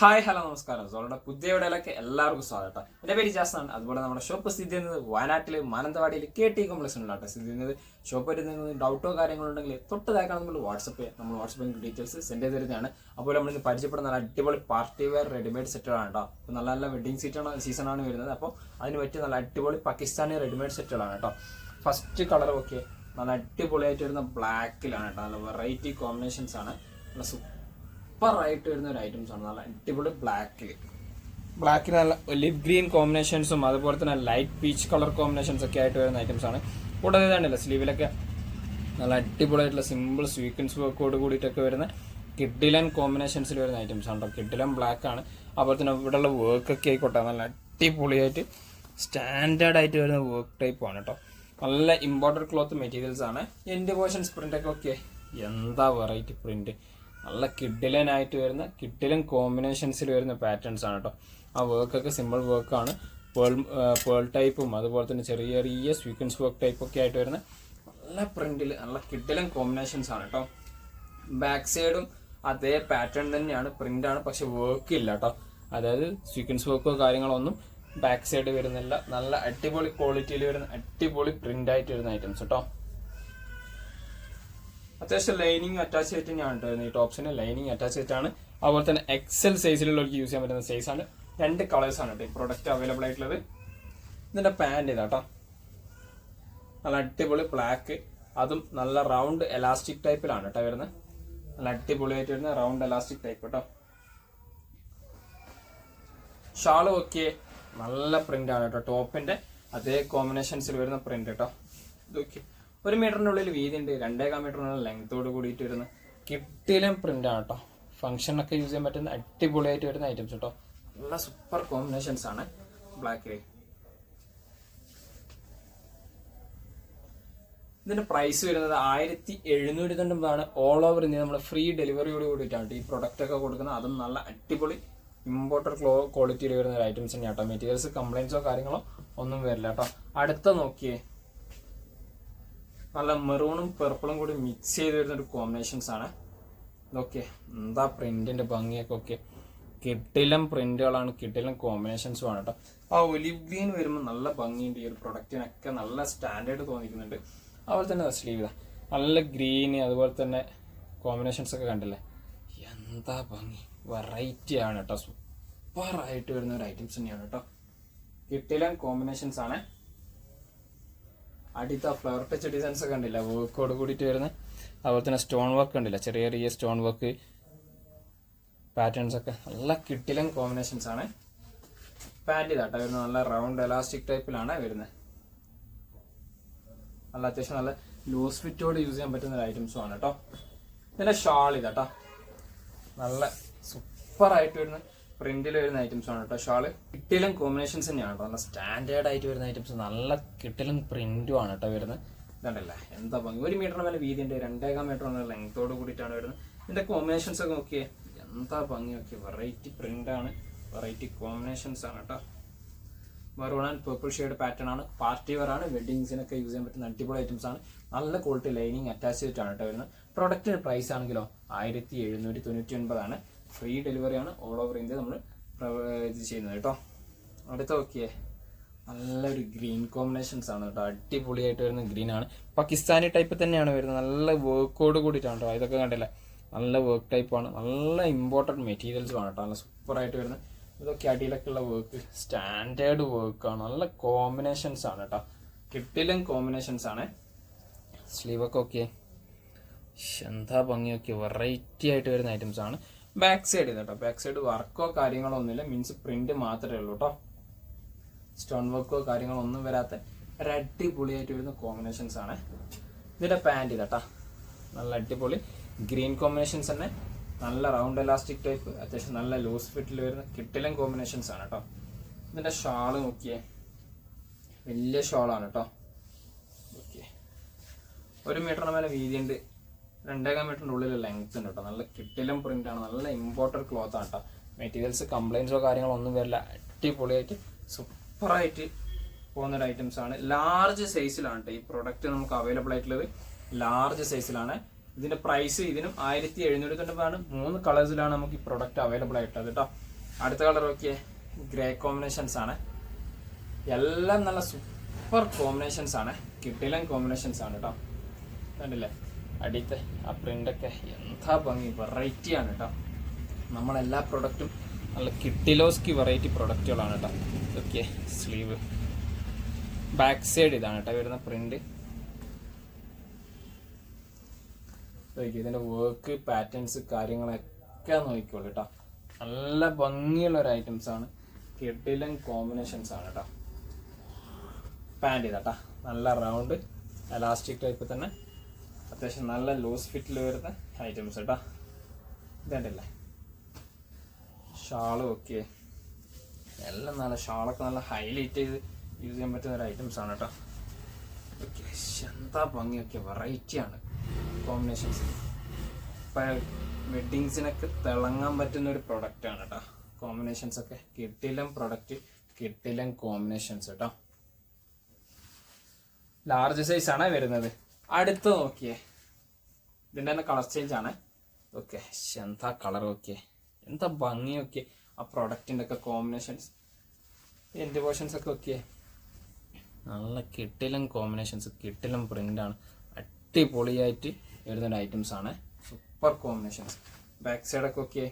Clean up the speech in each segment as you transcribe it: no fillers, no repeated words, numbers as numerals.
Hi hello നമസ്കാരം. സോളുടെ പുതിയ വീഡിയോയിലേക്ക് എല്ലാവർക്കും സ്വാഗതം. എൻ്റെ പേര് ജാസ്നാണ്. അതുപോലെ നമ്മുടെ ഷോപ്പ് സ്ഥിതി ചെയ്യുന്നത് വയനാട്ടിൽ മാനന്തവാടിയിൽ KT കോംപ്ലക്സിലാണ് സ്ഥിതി ചെയ്യുന്നത്. ഷോപ്പ് വരുന്നത് ഡൗട്ടോ കാര്യങ്ങളുണ്ടെങ്കിൽ തൊട്ട് താഴെ നമ്മൾ വാട്സപ്പ് ഡീറ്റെയിൽസ് സെൻഡ് ചെയ്ത് തരുന്നതാണ്. അപ്പോൾ നമ്മൾ ഇന്ന് പരിചയപ്പെടുന്ന നല്ല അടിപൊളി പാർട്ടി വെയർ റെഡിമെയ്ഡ് സെറ്റുകളാണ് കേട്ടോ. അപ്പോൾ നല്ല നല്ല വെഡിങ് സീസണാണ് വരുന്നത്. അപ്പോൾ അതിന് പറ്റിയ നല്ല അടിപൊളി പാകിസ്ഥാനി റെഡിമെയ്ഡ് സെറ്റുകളാണ് കേട്ടോ. ഫസ്റ്റ് കളർ ഒക്കെ നല്ല അടിപൊളിയായിട്ട് വരുന്ന ബ്ലാക്കിലാണ് കേട്ടോ. നല്ല വെറൈറ്റി കോമ്പിനേഷൻസ് ആണ്. നല്ല സൂപ്പറായിട്ട് വരുന്ന ഒരു ഐറ്റംസ് ആണ്. നല്ല അടിപൊളി ബ്ലാക്കിൽ നല്ല ഒലിവ് ഗ്രീൻ കോമ്പിനേഷൻസും അതുപോലെ തന്നെ ലൈറ്റ് പീച്ച് കളർ കോമ്പിനേഷൻസ് ഒക്കെ ആയിട്ട് വരുന്ന ഐറ്റംസ് ആണ്. കൂടാതെ ഇതാണ്ടല്ലോ സ്ലീവിലൊക്കെ നല്ല അടിപൊളിയായിട്ടുള്ള സിമ്പിൾ സ്വീക്വൻസ് വർക്കോട് കൂടിയിട്ടൊക്കെ വരുന്ന കിഡിലൻ കോമ്പിനേഷൻസിൽ വരുന്ന ഐറ്റംസ് ആണ് കേട്ടോ. കിഡിലൻ ബ്ലാക്ക് ആണ്. അതുപോലെ തന്നെ ഇവിടെയുള്ള വർക്കൊക്കെ ആയിക്കോട്ടെ നല്ല അടിപൊളിയായിട്ട് സ്റ്റാൻഡേർഡ് ആയിട്ട് വരുന്ന വർക്ക് ടൈപ്പ് ആണ് കേട്ടോ. നല്ല ഇമ്പോർട്ടഡ് ക്ലോത്ത് മെറ്റീരിയൽസ് ആണ്. എൻ്റെ പോർഷൻസ് പ്രിൻ്റൊക്കെ ഒക്കെ എന്താ വെറൈറ്റി പ്രിന്റ്, നല്ല കിഡിലനായിട്ട് വരുന്ന കിഡിലൻ കോമ്പിനേഷൻസിൽ വരുന്ന പാറ്റേൺസ് ആണ് കേട്ടോ. ആ വർക്കൊക്കെ സിമ്പിൾ വർക്കാണ്. പേൾ ടൈപ്പും അതുപോലെ തന്നെ ചെറിയ ചെറിയ സ്വീക്വൻസ് വർക്ക് ടൈപ്പൊക്കെ ആയിട്ട് വരുന്ന നല്ല പ്രിന്റിൽ നല്ല കിഡിലൻ കോമ്പിനേഷൻസ് ആണ് കേട്ടോ. ബാക്ക് സൈഡും അതേ പാറ്റേൺ തന്നെയാണ്, പ്രിന്റാണ്, പക്ഷെ വർക്ക് ഇല്ല കേട്ടോ. അതായത് സ്വീക്വൻസ് വർക്കോ കാര്യങ്ങളോ ഒന്നും ബാക്ക് സൈഡ് വരുന്നില്ല. നല്ല അടിപൊളി ക്വാളിറ്റിയിൽ വരുന്ന അടിപൊളി പ്രിന്റ് ആയിട്ട് വരുന്ന ഐറ്റംസ് കേട്ടോ. അത്യാവശ്യം ലൈനിങ് അറ്റാച്ച് ചെയ്തിട്ട് തന്നെയാണ് കേട്ടോ. ഈ ടോപ്സിന് ലൈനിങ് അറ്റാച്ച് ചെയ്തിട്ടാണ്. അതുപോലെ തന്നെ XL സൈസിലുള്ളവർക്ക് യൂസ് ചെയ്യാൻ പറ്റുന്ന സൈസാണ്. 2 കളേഴ്സാണ് കേട്ടോ ഈ പ്രൊഡക്റ്റ് അവൈലബിൾ ആയിട്ടുള്ളത്. ഇതിന്റെ പാൻറ് ഇതാട്ടോ. നല്ല അടിപൊളി ബ്ലാക്ക്, അതും നല്ല റൗണ്ട് എലാസ്റ്റിക് ടൈപ്പിലാണ് കേട്ടോ വരുന്നത്. നല്ല അടിപൊളിയായിട്ട് വരുന്ന റൗണ്ട് എലാസ്റ്റിക് ടൈപ്പ് കേട്ടോ. ഷാളും ഒക്കെ നല്ല പ്രിന്റ് ആണ് കേട്ടോ. ടോപ്പിന്റെ അതേ കോമ്പിനേഷൻസിൽ വരുന്ന പ്രിന്റ് കേട്ടോ. ഇതൊക്കെ 1 മീറ്ററിനുള്ളിൽ വീതി ഉണ്ട്. 2.25 മീറ്ററിനുള്ള ലെങ്ത്തോട് കൂടിയിട്ട് വരുന്ന കിട്ടിലും പ്രിന്റ് ആണ് കേട്ടോ. ഫംഗ്ഷനൊക്കെ യൂസ് ചെയ്യാൻ പറ്റുന്ന അടിപൊളിയായിട്ട് വരുന്ന ഐറ്റംസ് കേട്ടോ. നല്ല സൂപ്പർ കോമ്പിനേഷൻസ് ആണ് ബ്ലാക്കിൽ. ഇതിന്റെ പ്രൈസ് വരുന്നത് 1790 ഓൾ ഓവർ ഇന്ത്യ. നമ്മൾ ഫ്രീ ഡെലിവറിയോട് കൂടിയിട്ടാണ് ഈ പ്രൊഡക്റ്റ് ഒക്കെ കൊടുക്കുന്നത്. അതും നല്ല അടിപൊളി ഇമ്പോർട്ടഡ് ക്വാളിറ്റിയിൽ വരുന്ന ഒരു ഐറ്റംസ് തന്നെയാണ് കേട്ടോ. മെറ്റീരിയൽസ് കംപ്ലൈൻസോ കാര്യങ്ങളോ ഒന്നും വരില്ല കേട്ടോ. അടുത്ത നോക്കിയേ, നല്ല മെറൂണും പെർപ്പിളും കൂടി മിക്സ് ചെയ്ത് വരുന്ന ഒരു കോമ്പിനേഷൻസ് ആണ് ഇതൊക്കെ. എന്താ പ്രിന്റിന്റെ ഭംഗിയൊക്കെ ഒക്കെ കിട്ടിലം പ്രിന്റുകളാണ്, കിട്ടിലം കോമ്പിനേഷൻസും ആണ് കേട്ടോ. ആ ഒലിവ് ഗ്രീൻ വരുമ്പോൾ നല്ല ഭംഗിയുണ്ട്. ഈ ഒരു പ്രൊഡക്റ്റിനൊക്കെ നല്ല സ്റ്റാൻഡേർഡ് തോന്നിക്കുന്നുണ്ട്. അതുപോലെ തന്നെ സ്ലീവ് നല്ല ഗ്രീന് അതുപോലെ തന്നെ കോമ്പിനേഷൻസ് ഒക്കെ കണ്ടില്ലേ, എന്താ ഭംഗി. വെറൈറ്റി ആണ് കേട്ടോ. സൂപ്പറായിട്ട് വരുന്ന ഒരു ഐറ്റംസ് തന്നെയാണ് കേട്ടോ. കിട്ടിലം കോമ്പിനേഷൻസ് ആണ്. അടിത്ത ഫ്ലവർ ടച്ച് ഡിസൈൻസ് ഒക്കെ കണ്ടില്ല, വർക്കോട് കൂടിയിട്ട് വരുന്ന. അതുപോലെ തന്നെ സ്റ്റോൺ വർക്ക് കണ്ടില്ല, ചെറിയ ചെറിയ സ്റ്റോൺ വർക്ക് പാറ്റേൺസ് ഒക്കെ നല്ല കിട്ടിലൻ കോമ്പിനേഷൻസ് ആണ്. പാൻറ് ഇതാട്ടോ വരുന്നത്. നല്ല റൗണ്ട് എലാസ്റ്റിക് ടൈപ്പിലാണ് വരുന്നത്. നല്ല അത്യാവശ്യം നല്ല ലൂസ് ഫിറ്റോട് യൂസ് ചെയ്യാൻ പറ്റുന്ന ഒരു ഐറ്റംസും ആണ് കേട്ടോ. ഇതിന്റെ ഷാൾ ഇതാട്ടോ. നല്ല സൂപ്പറായിട്ട് വരുന്ന പ്രിന്റിൽ വരുന്ന ഐറ്റംസ് ആണ് കേട്ടോ. ഷാള് കിട്ടിലൻ കോമ്പിനേഷൻസ് തന്നെയാണ് കേട്ടോ. നല്ല സ്റ്റാൻഡേർഡ് ആയിട്ട് വരുന്ന ഐറ്റംസ്, നല്ല കിട്ടിലൻ പ്രിന്റും ആണ് കേട്ടോ വരുന്നത്. ഇതുണ്ടല്ലേ എന്താ ഭംഗി. 1 മീറ്ററിന് മേലെ വീതി ഉണ്ട്. 2.25 മീറ്റർ ലെങ്ത്തോട് കൂടിയിട്ടാണ് വരുന്നത്. ഇതിന്റെ കോമ്പിനേഷൻസ് ഒക്കെ നോക്കിയേ, എന്താ ഭംഗി നോക്കിയേ. വെറൈറ്റി പ്രിന്റ് ആണ്, വെറൈറ്റി കോമ്പിനേഷൻസ് ആണ് കേട്ടോ. Maroon and purple shade pattern ആണ്. പാർട്ടി വെയർ ആണ്. വെഡിങ്സിനൊക്കെ യൂസ് ചെയ്യാൻ പറ്റുന്ന അടിപൊളി ഐറ്റംസ് ആണ്. നല്ല ക്വാളിറ്റി ലൈനിങ് അറ്റാച്ച് ചെയ്തിട്ടാണ് കേട്ടോ വരുന്നത്. പ്രൊഡക്റ്റിന് പ്രൈസ് ആണെങ്കിലോ 1799 ആണ്. ഫ്രീ ഡെലിവറി ആണ്. ഓൾ ഓവർ ഇന്ത്യ നമ്മൾ ഇത് ചെയ്യുന്നത് കേട്ടോ. അടുത്ത നോക്കിയേ, നല്ലൊരു ഗ്രീൻ കോമ്പിനേഷൻസ് ആണ് കേട്ടോ. അടിപൊളിയായിട്ട് വരുന്ന ഗ്രീൻ ആണ്. പാകിസ്ഥാനി ടൈപ്പ് തന്നെയാണ് വരുന്നത്. നല്ല വർക്കോട് കൂടിയിട്ടാണ് കേട്ടോ. ഇതൊക്കെ കണ്ടില്ലേ, നല്ല വർക്ക് ടൈപ്പാണ്. നല്ല ഇമ്പോർട്ടൻറ്റ് മെറ്റീരിയൽസും ആണ് കേട്ടോ. നല്ല സൂപ്പറായിട്ട് വരുന്നത്. ഇതൊക്കെ അടിയിലൊക്കെ ഉള്ള വർക്ക് സ്റ്റാൻഡേർഡ് വർക്കാണ്. നല്ല കോമ്പിനേഷൻസ് ആണ് കേട്ടോ. കിട്ടിലൻ കോമ്പിനേഷൻസ് ആണ്. സ്ലീവൊക്കെ ഓക്കെ എന്താ ഭംഗിയൊക്കെ വെറൈറ്റി ആയിട്ട് വരുന്ന ഐറ്റംസ് ആണ്. ബാക്ക് സൈഡ് കേട്ടോ. ബാക്ക് സൈഡ് വർക്കോ കാര്യങ്ങളോ ഒന്നുമില്ല, മീൻസ് പ്രിന്റ് മാത്രമേ ഉള്ളൂ കേട്ടോ. സ്റ്റോൺ വർക്കോ കാര്യങ്ങളോ ഒന്നും വരാത്ത ഒരു അടിപൊളിയായിട്ട് വരുന്ന കോമ്പിനേഷൻസ് ആണ്. ഇതിന്റെ പാൻറ് കേട്ടോ. നല്ല അടിപൊളി ഗ്രീൻ കോമ്പിനേഷൻസ് തന്നെ. നല്ല റൗണ്ട് എലാസ്റ്റിക് ടൈപ്പ്, അത്യാവശ്യം നല്ല ലൂസ് ഫിറ്റിൽ വരുന്ന കിട്ടിലൻ കോമ്പിനേഷൻസ് ആണ് കേട്ടോ. ഇതിന്റെ ഷാള് നോക്കിയേ, വലിയ ഷാളാണ് കേട്ടോ. ഓക്കെ, 1 മീറ്ററിന് മേലെ വീതി ഉണ്ട്. 2.25 മീറ്ററിന്റെ ഉള്ളിൽ ലെങ്ത് ഉണ്ട് കേട്ടോ. നല്ല കിട്ടിലം പ്രിന്റ് ആണ്. നല്ല ഇമ്പോർട്ടഡ് ക്ലോത്ത് ആണ് കേട്ടോ. മെറ്റീരിയൽസ് കംപ്ലൈൻസോ കാര്യങ്ങളോ ഒന്നും വരില്ല. അടിപൊളിയായിട്ട് സൂപ്പറായിട്ട് പോകുന്ന ഒരു ഐറ്റംസ് ആണ്. ലാർജ് സൈസിലാണ് കേട്ടോ ഈ പ്രൊഡക്റ്റ് നമുക്ക് അവൈലബിൾ ആയിട്ടുള്ളത്. ലാർജ് സൈസിലാണ്. ഇതിന്റെ പ്രൈസ് ഇതിനും 1790 ആണ്. 3 കളേഴ്സിലാണ് നമുക്ക് ഈ പ്രൊഡക്റ്റ് അവൈലബിൾ ആയിട്ടുള്ളത് കേട്ടോ. അടുത്ത കളർ നോക്കിയേ, ഗ്രേ കോമ്പിനേഷൻസ് ആണ്. എല്ലാം നല്ല സൂപ്പർ കോമ്പിനേഷൻസ് ആണ്, കിടിലൻ കോമ്പിനേഷൻസ് ആണ് കേട്ടോ. കണ്ടില്ലേ അടിയത്തെ ആ പ്രിൻ്റൊക്കെ എന്താ ഭംഗി, വെറൈറ്റി ആണ് കേട്ടോ. നമ്മളെല്ലാ പ്രൊഡക്റ്റും നല്ല കിട്ടിലോസ്കി വെറൈറ്റി പ്രൊഡക്റ്റുകളാണ് കേട്ടോ. ഓക്കെ, സ്ലീവ് ബാക്ക് സൈഡ് ഇതാണ് കേട്ടോ വരുന്ന പ്രിന്റ്. ഇതിൻ്റെ വർക്ക് പാറ്റേൺസ് കാര്യങ്ങളൊക്കെ നോക്കിക്കോളൂ കേട്ടോ. നല്ല ഭംഗിയുള്ള ഒരു ഐറ്റംസ് ആണ്, കിടിലൻ കോമ്പിനേഷൻസ് ആണ് കേട്ടോ. പാൻറ് ഇതാട്ടാ, നല്ല റൗണ്ട് എലാസ്റ്റിക് ടൈപ്പ് തന്നെ, അത്യാവശ്യം നല്ല ലൂസ് ഫിറ്റിൽ വരുന്ന ഐറ്റംസ് കേട്ടോ. ഇതല്ലേ ഷാളും ഒക്കെ എല്ലാം നല്ല ഷാളൊക്കെ നല്ല ഹൈലൈറ്റ് ചെയ്ത് യൂസ് ചെയ്യാൻ പറ്റുന്ന ഒരു ഐറ്റംസ് ആണ് കേട്ടോ. ഓക്കെ, എന്താ ഭംഗിയൊക്കെ വെറൈറ്റിയാണ് കോമ്പിനേഷൻസ്. ഇപ്പം വെഡ്ഡിങ്സിനൊക്കെ തിളങ്ങാൻ പറ്റുന്ന ഒരു പ്രൊഡക്റ്റാണ് കേട്ടോ. കോമ്പിനേഷൻസ് ഒക്കെ കിട്ടിലൻ പ്രൊഡക്റ്റ്, കിട്ടിലൻ കോമ്പിനേഷൻസ് കേട്ടോ. ലാർജ് സൈസ് ആണ് വരുന്നത്. അടുത്ത് നോക്കിയേ, ഇതിൻ്റെ തന്നെ കളർ ചേഞ്ച് ആണ്. ഓക്കെ, എന്താ കളർ, ഓക്കെ എന്താ ഭംഗിയൊക്കെ ആ പ്രൊഡക്റ്റിൻ്റെ ഒക്കെ കോമ്പിനേഷൻസ്, എൻ്റെ പോർഷൻസ് ഒക്കെ ഓക്കെ നല്ല കിട്ടിലൻ കോമ്പിനേഷൻസ്, കിട്ടിലൻ പ്രിൻ്റാണ്, അടിപൊളിയായിട്ട് വരുന്നൊരു ഐറ്റംസ് ആണ്, സൂപ്പർ കോമ്പിനേഷൻസ്. ബാക്ക് സൈഡൊക്കെ ഓക്കെ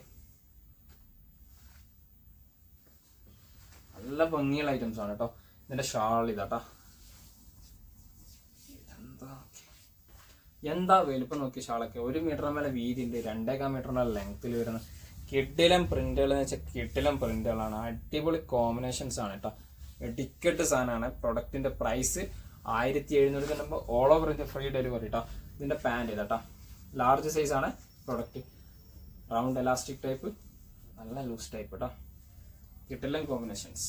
നല്ല ഭംഗിയുള്ള ഐറ്റംസ് ആണ് കേട്ടോ. ഇതിൻ്റെ ഷാൾ ഇതാട്ടോ, എന്താ വലുപ്പം നോക്കി ഷാളൊക്കെ. 1 മീറ്ററിന് മേലെ വീതി ഉണ്ട്, 2.25 മീറ്ററിൻ്റെ ലെങ്ത്തിൽ വരുന്ന കിടിലൻ പ്രിന്റുകൾ എന്ന് വെച്ചാൽ കിടിലൻ പ്രിന്റുകളാണ്, അടിപൊളി കോമ്പിനേഷൻസ് ആണ് കേട്ടോ. ടിക്കറ്റ് സാധനമാണ്. പ്രൊഡക്റ്റിന്റെ price 1700 all over India free delivery കേട്ടോ. ഇതിന്റെ പാൻറ് ഇതാട്ടോ, ലാർജ് സൈസ് ആണ് പ്രൊഡക്റ്റ്, റൗണ്ട് എലാസ്റ്റിക് ടൈപ്പ്, നല്ല ലൂസ് ടൈപ്പ് കേട്ടോ, കിടിലൻ കോമ്പിനേഷൻസ്.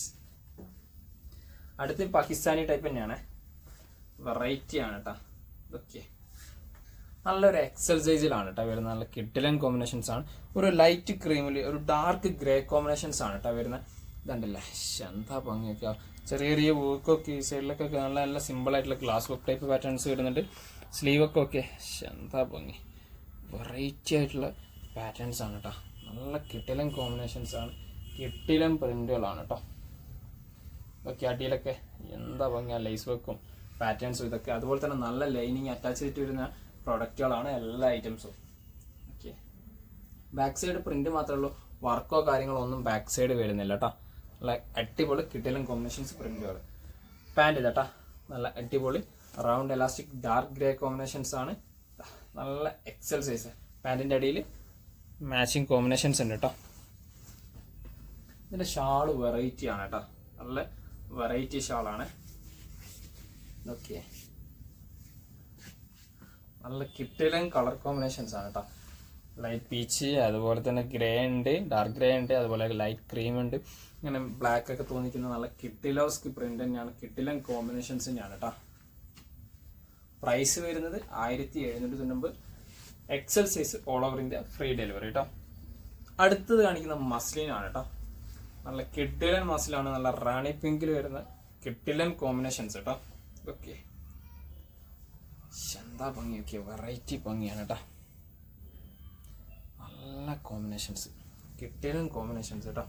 അടുത്ത് പാകിസ്ഥാനി ടൈപ്പ് തന്നെയാണ്, വെറൈറ്റി ആണ് കേട്ടോ. ഓക്കെ, നല്ലൊരു എക്സൽ സൈസിലാണ് കേട്ടോ വരുന്നത്, നല്ല കിടിലൻ കോമ്പിനേഷൻസ് ആണ്. ഒരു ലൈറ്റ് ക്രീമിൽ ഒരു ഡാർക്ക് ഗ്രേ കോമ്പിനേഷൻസ് ആണ് കേട്ടോ വരുന്നത്. ഇതുണ്ടല്ലേ എന്താ ഭംഗിയൊക്കെ, ചെറിയ ചെറിയ വർക്കൊക്കെ ഈ സൈഡിലൊക്കെ നല്ല നല്ല സിമ്പിൾ ആയിട്ടുള്ള ഗ്ലാസ് വർക്ക് ടൈപ്പ് പാറ്റേൺസ് വരുന്നുണ്ട്. സ്ലീവൊക്കെ ഓക്കെ എന്താ ഭംഗി, വെറൈറ്റി ആയിട്ടുള്ള പാറ്റേൺസ് ആണ് കേട്ടോ. നല്ല കിടിലൻ കോമ്പിനേഷൻസ് ആണ്, കിടിലൻ പ്രിന്റുകളാണ് കേട്ടോ. ഓക്കെ, അടിയിലൊക്കെ എന്താ ഭംഗി, ലൈസ് വർക്കും പാറ്റേൺസും ഇതൊക്കെ. അതുപോലെ തന്നെ നല്ല ലൈനിങ് അറ്റാച്ച് ചെയ്തിട്ട് വരുന്ന പ്രൊഡക്റ്റുകളാണ് എല്ലാ ഐറ്റംസും. ഓക്കെ, ബാക്ക് സൈഡ് പ്രിന്റ് മാത്രമേ ഉള്ളൂ, വർക്കോ കാര്യങ്ങളോ ഒന്നും ബാക്ക് സൈഡ് വരുന്നില്ല കേട്ടോ. നല്ല അടിപൊളി കിടിലൻ കോമ്പിനേഷൻസ് പ്രിന്റുകൾ. പാൻറ് ഇതാട്ടാ, നല്ല അടിപൊളി round elastic dark grey combinations ആണ്, നല്ല എക്സൽ സൈസ്. പാൻറ്റിൻ്റെ അടിയിൽ മാച്ചിങ് കോമ്പിനേഷൻസ് ഉണ്ട് കേട്ടോ. ഇതിൻ്റെ ഷാള് വെറൈറ്റി ആണ് കേട്ടോ, നല്ല വെറൈറ്റി ഷാളാണ്. ഓക്കെ, നല്ല കിട്ടിലൻ കളർ കോമ്പിനേഷൻസ് ആണ് കേട്ടോ. ലൈറ്റ് പീച്ച്, അതുപോലെ തന്നെ ഗ്രേ ഉണ്ട്, ഡാർക്ക് ഗ്രേ ഉണ്ട്, അതുപോലെ ലൈറ്റ് ക്രീം ഉണ്ട്, ഇങ്ങനെ ബ്ലാക്ക് ഒക്കെ തോന്നിക്കുന്ന നല്ല കിട്ടിലോസ്കി പ്രിന്റ് തന്നെയാണ്, കിട്ടിലൻ കോമ്പിനേഷൻസ് തന്നെയാണ് കേട്ടോ. പ്രൈസ് വരുന്നത് 1790, XL size all over India free delivery കേട്ടോ. അടുത്തത് കാണിക്കുന്ന മസ്ലിൻ ആണ് കേട്ടോ, നല്ല കിട്ടിലൻ മസ്ലിനാണ്, നല്ല റാണി പിങ്കിൽ വരുന്ന കിട്ടിലൻ കോമ്പിനേഷൻസ് കേട്ടോ. ഓക്കെ, എന്താ ഭംഗിയൊക്കെ, വെറൈറ്റി ഭംഗിയാണ് കേട്ടോ, നല്ല കോമ്പിനേഷൻസ്, കിട്ടിലൻ കോമ്പിനേഷൻസ് കേട്ടോ.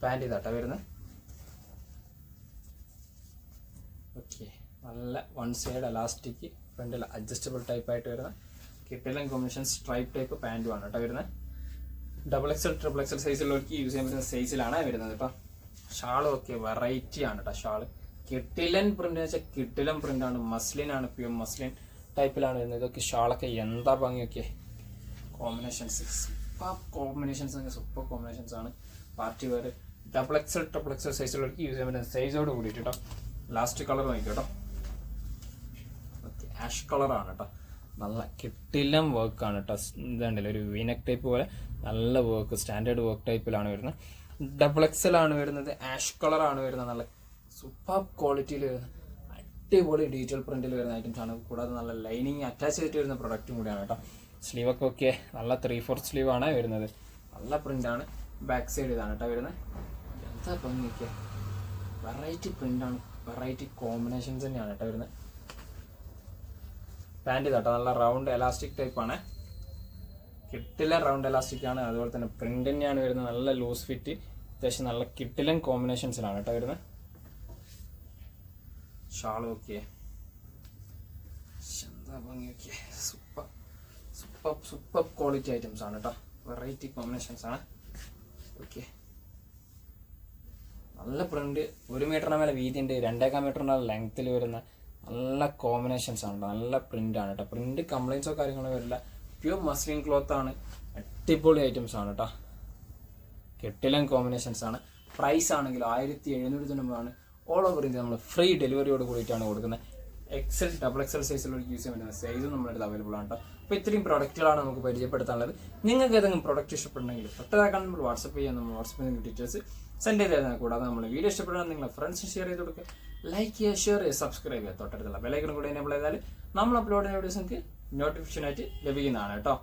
പാൻറ് ഇതാട്ടോ വരുന്നത്. ഓക്കെ, നല്ല വൺ സൈഡ് എലാസ്റ്റിക്, ഫ്രണ്ടിൽ അഡ്ജസ്റ്റബിൾ ടൈപ്പ് ആയിട്ട് വരുന്ന കിട്ടിലൻ കോമ്പിനേഷൻ സ്ട്രൈപ്പ് ടൈപ്പ് പാൻറ്റുമാണ് കേട്ടോ വരുന്നത്. XXL, XXL സൈസിലുള്ളവർക്ക് യൂസ് ചെയ്യാൻ പറ്റുന്ന സൈസിലാണ് വരുന്നത് കേട്ടോ. ഷാളും ഒക്കെ വെറൈറ്റി ആണ് കേട്ടോ. ഷാള് കിട്ടിലൻ പ്രിന്റ് വെച്ചാൽ കിട്ടിലൻ പ്രിന്റാണ്, മസ്ലിനാണ്, പ്യൂർ മസ്ലിൻ ടൈപ്പിലാണ് വരുന്നത്. ഇതൊക്കെ ഷാളൊക്കെ എന്താ ഭംഗിയൊക്കെ, combinations super combinations, super combinations ആണ്. പാർട്ടി വെയർ XXL സൈസിലുള്ളവർക്ക് യൂസ് ചെയ്യാൻ പറ്റുന്ന സൈസോട് കൂടിയിട്ട് കേട്ടോ. ലാസ്റ്റ് കളർ നോക്കി കേട്ടോ. ഓക്കെ, ആഷ് കളറാണ് കേട്ടോ, നല്ല കിട്ടിലൻ വർക്കാണ് കേട്ടോ. ഇതുണ്ടല്ലോ ഒരു വീനക്ക് ടൈപ്പ് പോലെ നല്ല വർക്ക്, സ്റ്റാൻഡേർഡ് വർക്ക് ടൈപ്പിലാണ് വരുന്നത്. XXL ആണ് വരുന്നത്, ആഷ് കളറാണ് വരുന്നത്, നല്ല സൂപ്പർ ക്വാളിറ്റിയിൽ വരുന്ന അടിപൊളി ഡീറ്റെയിൽ പ്രിന്റിൽ വരുന്ന ഐറ്റംസ് ആണ്. കൂടാതെ നല്ല ലൈനിങ് അറ്റാച്ച് ചെയ്തിട്ട് വരുന്ന പ്രൊഡക്റ്റും കൂടിയാണ് കേട്ടോ. സ്ലീവൊക്കെ ഓക്കെ, നല്ല 3/4 സ്ലീവ് ആണ് വരുന്നത്, നല്ല പ്രിന്റാണ്. ബാക്ക് സൈഡ് ഇതാണ് കേട്ടോ വരുന്നത്. എന്താ ഭംഗിയൊക്കെ, വെറൈറ്റി പ്രിന്റാണ്, വെറൈറ്റി കോമ്പിനേഷൻസ് തന്നെയാണ് കേട്ടോ വരുന്നത്. പാൻറ് കേട്ടോ, നല്ല റൗണ്ട് എലാസ്റ്റിക് ടൈപ്പ് ആണ്, കിട്ടിലൻ റൗണ്ട് എലാസ്റ്റിക് ആണ്. അതുപോലെ തന്നെ പ്രിന്റ് തന്നെയാണ് വരുന്നത്, നല്ല ലൂസ് ഫിറ്റ്, അത്യാവശ്യം നല്ല കിട്ടിലൻ കോമ്പിനേഷൻസിലാണ് കേട്ടോ വരുന്നത്. ഷാൾ നോക്കിയേ, എന്താ ഭംഗി നോക്കിയേ, super super super quality items ആണ് കേട്ടോ, വെറൈറ്റി കോമ്പിനേഷൻസ് ആണ്. ഓക്കെ, നല്ല പ്രിന്റ്, 1 മീറ്ററിന് മേലെ വീതി ഉണ്ട്, 2.25 മീറ്ററിന്റെ ലെങ്ത്തിൽ വരുന്ന നല്ല കോമ്പിനേഷൻസ് ആണ് കേട്ടോ, നല്ല പ്രിന്റ് ആണ് കേട്ടോ. പ്രിന്റ് കംപ്ലൈൻസോ കാര്യങ്ങളോ വരില്ല, പ്യൂർ മസ്ലിൻ ക്ലോത്ത് ആണ്, അടിപൊളി ഐറ്റംസ് ആണ് കേട്ടോ, കിട്ടിലൻ കോമ്പിനേഷൻസ് ആണ്. പ്രൈസ് ആണെങ്കിൽ 1790 ഓൾ ഓവർ ഇന്ത്യ നമ്മൾ ഫ്രീ ഡെലിവറിയോട് കൂടിയിട്ടാണ് കൊടുക്കുന്നത്. XL, XXL സൈസിലുള്ള യൂസ് ചെയ്യാൻ പറ്റുന്ന സൈസും നമ്മുടെ അടുത്ത് അവൈലബിൾ ആണ് കേട്ടോ. അപ്പോൾ ഇത്രയും പ്രൊഡക്റ്റുകളാണ് നമുക്ക് പരിചയപ്പെടുത്താനുള്ളത്. നിങ്ങൾക്ക് ഏതെങ്കിലും പ്രൊഡക്റ്റ് ഇഷ്ടപ്പെടണമെങ്കിൽ തൊട്ടതാക്കാൻ നമ്മൾ വാട്സപ്പ് ചെയ്യാൻ, നമ്മൾ വാട്സപ്പിൽ ഡീറ്റെയിൽസ് സെൻഡ് ചെയ്ത് തരുന്നത്. കൂടാതെ നമ്മൾ വീഡിയോ ഇഷ്ടപ്പെടാൻ നിങ്ങളെ ഫ്രണ്ട്സിന് ഷെയർ ചെയ്ത് കൊടുക്കുക, ലൈക്ക് ചെയ്യുക, ഷെയർ ചെയ്യുക, സബ്സ്ക്രൈബ് ചെയ്യുക, തൊട്ടടുത്തുള്ള ബെലൈക്കൺ കൂടെ എനേബിൾ ചെയ്താൽ നമ്മൾ അപ്ലോഡ് ചെയ്യുന്ന വീഡിയോസ് നിങ്ങൾക്ക് നോട്ടിഫിക്കേഷൻ ആയിട്ട് ലഭിക്കുന്നതാണ് കേട്ടോ.